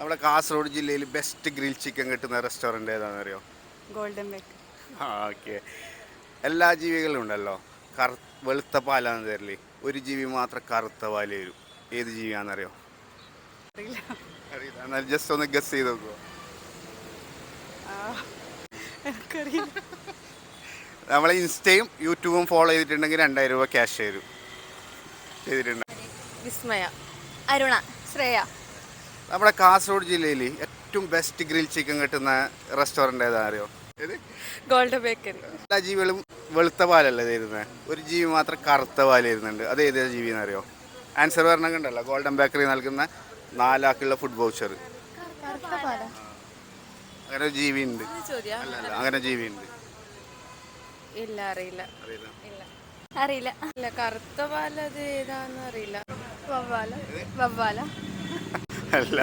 നമ്മുടെ കാസർഗോഡ് ജില്ലയിൽ best grill chicken കിട്ടുന്ന റെസ്റ്റോറൻറ്റ് ഏതാണെന്ന് അറിയോ? Golden bake. ആ, ഓക്കെ. എല്ലാ ജീവികളും ഉണ്ടല്ലോ, വെളുത്ത പാലാന്ന് തരല്, ഒരു ജീവി മാത്രം കറുത്ത പാല് വരും. ഏത് ജീവിയാണെന്നറിയോ? അറിയില്ല. അറിയില്ല. എന്നാൽ ജസ്റ്റ് ഒന്ന് ഗസ് ചെയ്ത് നോക്കുമോ? ആ, എനിക്കറിയില്ല. നമ്മളെ ഇൻസ്റ്റയും യൂട്യൂബും ഫോളോ ചെയ്തിട്ടുണ്ടെങ്കിൽ 2000 രൂപ ക്യാഷ് തരും. ചെയ്തിട്ടുണ്ട്. വിസ്മയ, അരുണ, ശ്രേയ. നമ്മുടെ കാസർഗോഡ് ജില്ലയിൽ ഏറ്റവും ബെസ്റ്റ് ഗ്രിൽ ചിക്കൻ കിട്ടുന്ന റെസ്റ്റോറൻറ്റ് ഏതാണെന്ന് അറിയോ? ഏത്? Golden bakery. എല്ലാ ജീവികളും വെളുത്ത പാലല്ലേ തരുന്നത്, ഒരു ജീവി മാത്രം കറുത്ത പാല് തരുന്നുണ്ട്. അത് ഏത് ജീവിന്ന് അറിയോ? ആൻസർ പറഞ്ഞൊക്കെ ഉണ്ടല്ലോ, ഗോൾഡൻ ബേക്കറി നൽകുന്ന 4 ആക്കുള്ള ഫുഡ് വൗച്ചർ. അങ്ങനെ ഒരു ജീവി ഉണ്ട്. അല്ല, അങ്ങനെ ജീവി ഉണ്ട്. ഇല്ല, അറിയില്ല. അറിയില്ല. അറിയില്ല. ഇല്ല, കറുത്ത പാൽ അത് ഏതാന്ന് അറിയില്ല. വവ്വാല. അല്ല.